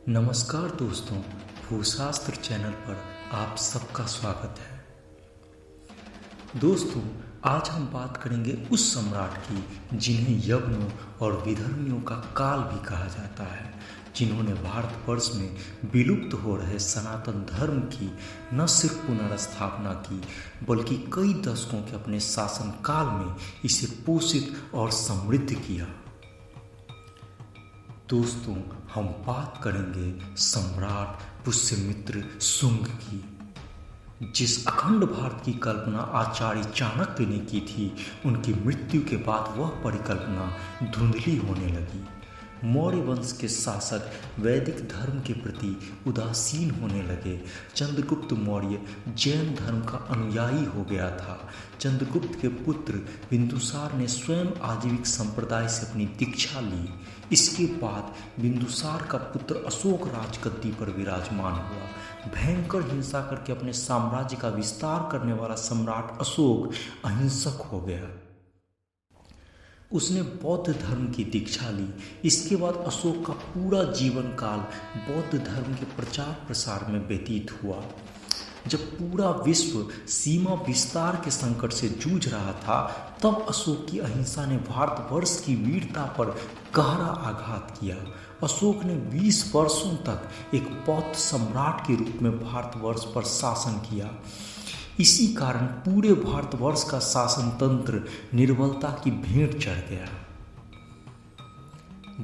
नमस्कार दोस्तों, भूशास्त्र चैनल पर आप सबका स्वागत है। दोस्तों, आज हम बात करेंगे उस सम्राट की जिन्हें यवनों और विधर्मियों का काल भी कहा जाता है, जिन्होंने भारतवर्ष में विलुप्त हो रहे सनातन धर्म की न सिर्फ पुनर्स्थापना की बल्कि कई दशकों के अपने शासनकाल में इसे पोषित और समृद्ध किया। दोस्तों, हम बात करेंगे सम्राट पुष्यमित्र शुंग की। जिस अखंड भारत की कल्पना आचार्य चाणक्य ने की थी, उनकी मृत्यु के बाद वह परिकल्पना धुंधली होने लगी। मौर्य वंश के शासक वैदिक धर्म के प्रति उदासीन होने लगे। चंद्रगुप्त मौर्य जैन धर्म का अनुयायी हो गया था। चंद्रगुप्त के पुत्र बिंदुसार ने स्वयं आजीविक संप्रदाय से अपनी दीक्षा ली। इसके बाद बिंदुसार का पुत्र अशोक राजगद्दी पर विराजमान हुआ। भयंकर हिंसा करके अपने साम्राज्य का विस्तार करने वाला सम्राट अशोक अहिंसक हो गया। उसने बौद्ध धर्म की दीक्षा ली। इसके बाद अशोक का पूरा जीवन काल बौद्ध धर्म के प्रचार प्रसार में व्यतीत हुआ। जब पूरा विश्व सीमा विस्तार के संकट से जूझ रहा था, तब अशोक की अहिंसा ने भारतवर्ष की वीरता पर गहरा आघात किया। अशोक ने 20 वर्षों तक एक बौद्ध सम्राट के रूप में भारतवर्ष पर शासन किया। इसी कारण पूरे भारतवर्ष का शासन तंत्र निर्बलता की भेंट चढ़ गया।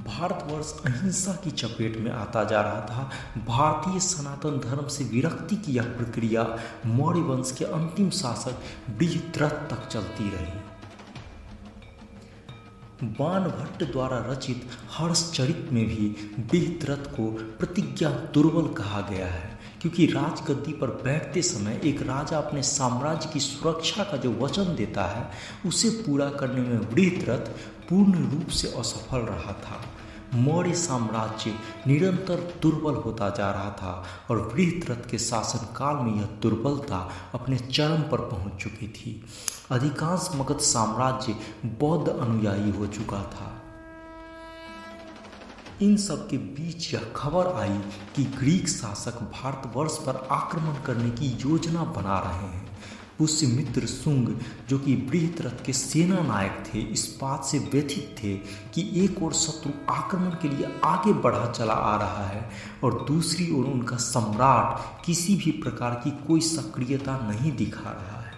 भारतवर्ष अहिंसा की चपेट में आता जा रहा था। भारतीय सनातन धर्म से विरक्ति की यह प्रक्रिया मौर्य वंश के अंतिम शासक बृहद्रथ तक चलती रही। बाणभट्ट द्वारा रचित हर्षचरित में भी बृहद्रथ को प्रतिज्ञा दुर्बल कहा गया है, क्योंकि राजगद्दी पर बैठते समय एक राजा अपने साम्राज्य की सुरक्षा का जो वचन देता है, उसे पूरा करने में बृहद्रथ पूर्ण रूप से असफल रहा था। मौर्य साम्राज्य निरंतर दुर्बल होता जा रहा था और बृहद्रथ के शासनकाल में यह दुर्बलता अपने चरम पर पहुंच चुकी थी। अधिकांश मगध साम्राज्य बौद्ध अनुयायी हो चुका था। इन सब के बीच यह खबर आई कि ग्रीक शासक भारतवर्ष पर आक्रमण करने की योजना बना रहे हैं। पुष्यमित्र शुंग, जो कि बृहद्रथ के सेना नायक थे, इस बात से व्यथित थे कि एक ओर शत्रु आक्रमण के लिए आगे बढ़ा चला आ रहा है और दूसरी ओर उनका सम्राट किसी भी प्रकार की कोई सक्रियता नहीं दिखा रहा है।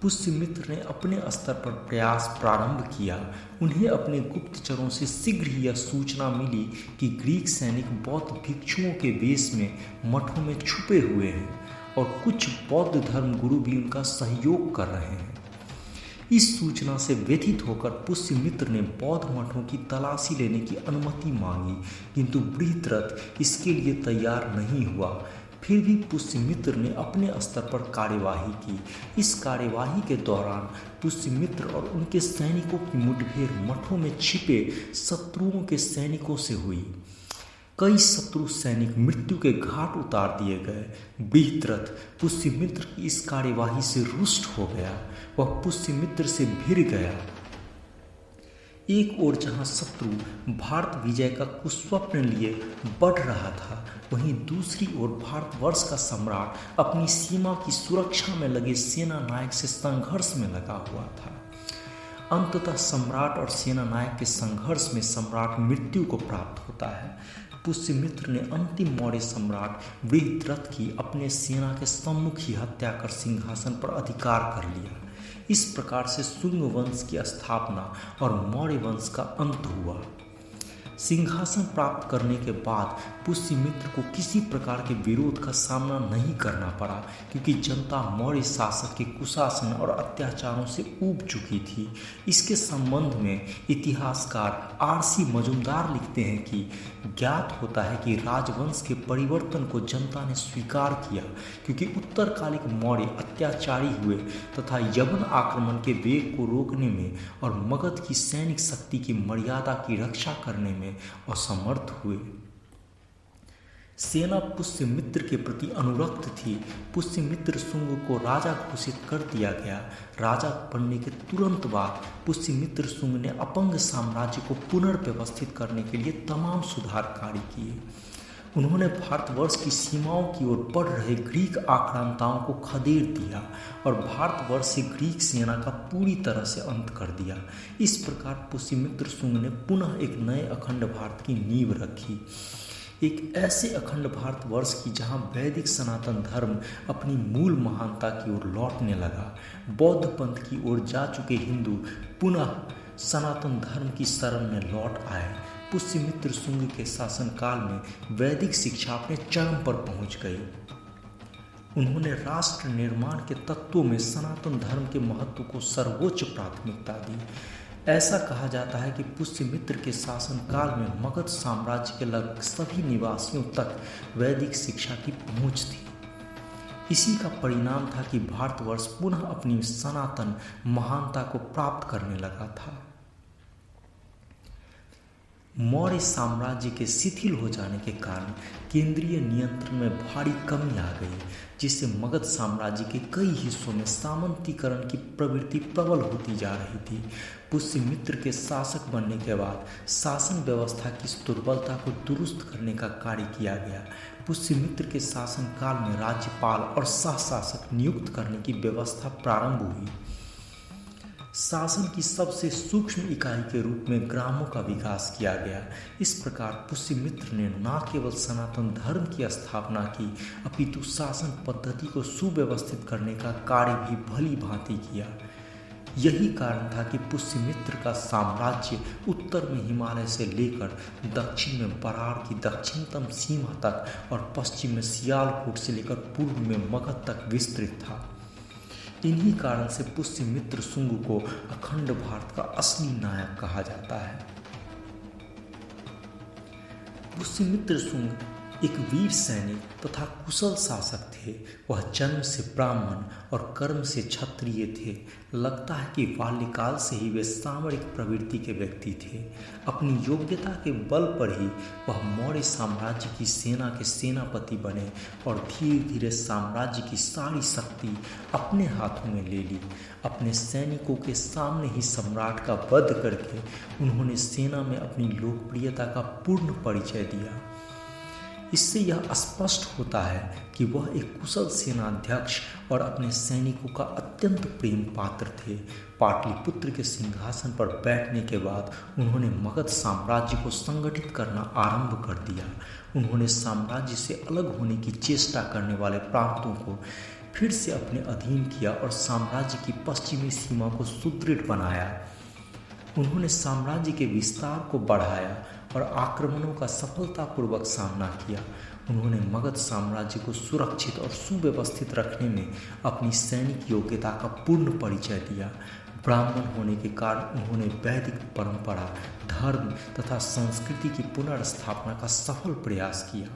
पुष्यमित्र ने अपने स्तर पर प्रयास प्रारंभ किया। उन्हें अपने गुप्तचरों से शीघ्र ही यह सूचना मिली कि ग्रीक सैनिक बौद्ध भिक्षुओं के वेश में मठों में छुपे हुए हैं और कुछ बौद्ध धर्म गुरु भी उनका सहयोग कर रहे हैं। इस सूचना से व्यथित होकर पुष्यमित्र ने बौद्ध मठों की तलाशी लेने की अनुमति मांगी, किंतु बृहद्रथ इसके लिए तैयार नहीं हुआ। फिर भी पुष्यमित्र ने अपने स्तर पर कार्यवाही की। इस कार्यवाही के दौरान पुष्यमित्र और उनके सैनिकों की मुठभेड़ मठों में छिपे शत्रुओं के सैनिकों से हुई। कई शत्रु सैनिक मृत्यु के घाट उतार दिए गए। बृहद्रथ पुष्यमित्र की इस कार्यवाही से रुष्ट हो गया। वह पुष्यमित्र से भिड़ गया। एक ओर जहां शत्रु भारत विजय का कुस्वप्न लिए बढ़ रहा था, वहीं दूसरी ओर भारतवर्ष का सम्राट अपनी सीमा की सुरक्षा में लगे सेना नायक से संघर्ष में लगा हुआ था। अंततः सम्राट और सेना नायक के संघर्ष में सम्राट मृत्यु को प्राप्त होता है। पुष्यमित्र ने अंतिम मौर्य सम्राट बृहद्रथ की अपने सेना के सम्मुख ही हत्या कर सिंहासन पर अधिकार कर लिया। इस प्रकार से शुंग वंश की स्थापना और मौर्य वंश का अंत हुआ। सिंहासन प्राप्त करने के बाद पुष्यमित्र को किसी प्रकार के विरोध का सामना नहीं करना पड़ा, क्योंकि जनता मौर्य शासक के कुशासन और अत्याचारों से ऊब चुकी थी। इसके संबंध में इतिहासकार आर.सी. मजूमदार लिखते हैं कि ज्ञात होता है कि राजवंश के परिवर्तन को जनता ने स्वीकार किया, क्योंकि उत्तरकालिक मौर्य अत्याचारी हुए तथा यवन आक्रमण के वेग को रोकने में और मगध की सैनिक शक्ति की मर्यादा की रक्षा करने में असमर्थ हुए। सेना पुष्यमित्र के प्रति अनुरक्त थी। पुष्यमित्र शुंग को राजा घोषित कर दिया गया। राजा बनने के तुरंत बाद पुष्यमित्र शुंग ने अपंग साम्राज्य को पुनर्व्यवस्थित करने के लिए तमाम सुधार कार्य किए। उन्होंने भारतवर्ष की सीमाओं की ओर बढ़ रहे ग्रीक आक्रांताओं को खदेड़ दिया और भारतवर्ष से ग्रीक सेना का पूरी तरह से अंत कर दिया। इस प्रकार पुष्यमित्र शुंग ने पुनः एक नए अखंड भारत की नींव रखी, एक ऐसे अखंड भारतवर्ष की जहां वैदिक सनातन धर्म अपनी मूल महानता की ओर लौटने लगा। बौद्ध पंथ की ओर जा चुके हिंदू पुनः सनातन धर्म की शरण में लौट आए। पुष्यमित्र शुंग के शासनकाल में वैदिक शिक्षा अपने चरम पर पहुंच गई। उन्होंने राष्ट्र निर्माण के तत्वों में सनातन धर्म के महत्व को सर्वोच्च प्राथमिकता दी। ऐसा कहा जाता है कि पुष्यमित्र के शासनकाल में मगध साम्राज्य के लगभग सभी निवासियों तक वैदिक शिक्षा की पहुंच थी। इसी का परिणाम था कि भारतवर्ष पुनः अपनी सनातन महानता को प्राप्त करने लगा था। मौर्य साम्राज्य के शिथिल हो जाने के कारण केंद्रीय नियंत्रण में भारी कमी आ गई, जिससे मगध साम्राज्य के कई हिस्सों में सामंतीकरण की प्रवृत्ति प्रबल होती जा रही थी। पुष्यमित्र के शासक बनने के बाद शासन व्यवस्था की इस दुर्बलता को दुरुस्त करने का कार्य किया गया। पुष्यमित्र के शासनकाल में राज्यपाल और सहशासक नियुक्त करने की व्यवस्था प्रारंभ हुई। शासन की सबसे सूक्ष्म इकाई के रूप में ग्रामों का विकास किया गया। इस प्रकार पुष्यमित्र ने न केवल सनातन धर्म की स्थापना की, अपितु शासन पद्धति को सुव्यवस्थित करने का कार्य भी भली भांति किया। यही कारण था कि पुष्यमित्र का साम्राज्य उत्तर में हिमालय से लेकर दक्षिण में बराड़ की दक्षिणतम सीमा तक और पश्चिम में सियालकोट से लेकर पूर्व में मगध तक विस्तृत था। इन्हीं कारण से पुष्यमित्र शुंग को अखंड भारत का असली नायक कहा जाता है। पुष्यमित्र शुंग एक वीर सैनिक तथा कुशल शासक थे। वह जन्म से ब्राह्मण और कर्म से क्षत्रिय थे। लगता है कि बाल्यकाल से ही वे सामरिक प्रवृत्ति के व्यक्ति थे। अपनी योग्यता के बल पर ही वह मौर्य साम्राज्य की सेना के सेनापति बने और धीरे धीरे साम्राज्य की सारी शक्ति अपने हाथों में ले ली। अपने सैनिकों के सामने ही सम्राट का वध करके उन्होंने सेना में अपनी लोकप्रियता का पूर्ण परिचय दिया। इससे यह स्पष्ट होता है कि वह एक कुशल सेनाध्यक्ष और अपने सैनिकों का अत्यंत प्रेम पात्र थे। पाटलिपुत्र के सिंहासन पर बैठने के बाद उन्होंने मगध साम्राज्य को संगठित करना आरंभ कर दिया। उन्होंने साम्राज्य से अलग होने की चेष्टा करने वाले प्रांतों को फिर से अपने अधीन किया और साम्राज्य की पश्चिमी सीमा को सुदृढ़ बनाया। उन्होंने साम्राज्य के विस्तार को बढ़ाया और आक्रमणों का सफलतापूर्वक सामना किया। उन्होंने मगध साम्राज्य को सुरक्षित और सुव्यवस्थित रखने में अपनी सैनिक योग्यता का पूर्ण परिचय दिया। ब्राह्मण होने के कारण उन्होंने वैदिक परंपरा, धर्म तथा संस्कृति की पुनर्स्थापना का सफल प्रयास किया।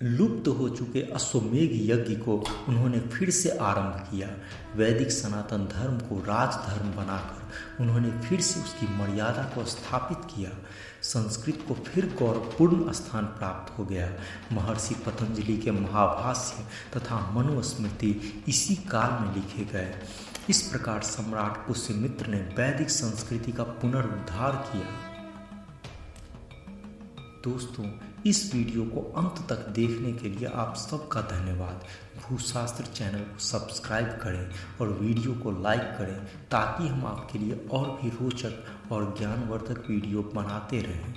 लुप्त हो चुके अश्वमेध यज्ञ को उन्होंने फिर से आरंभ किया। वैदिक सनातन धर्म को राजधर्म बनाकर उन्होंने फिर से उसकी मर्यादा को स्थापित किया। संस्कृत को फिर गौरवपूर्ण स्थान प्राप्त हो गया। महर्षि पतंजलि के महाभाष्य तथा मनुस्मृति इसी काल में लिखे गए। इस प्रकार सम्राट पुष्यमित्र ने वैदिक संस्कृति का पुनरुद्धार किया। दोस्तों, इस वीडियो को अंत तक देखने के लिए आप सबका धन्यवाद। भूशास्त्र चैनल को सब्सक्राइब करें और वीडियो को लाइक करें ताकि हम आपके लिए और भी रोचक और ज्ञानवर्धक वीडियो बनाते रहें।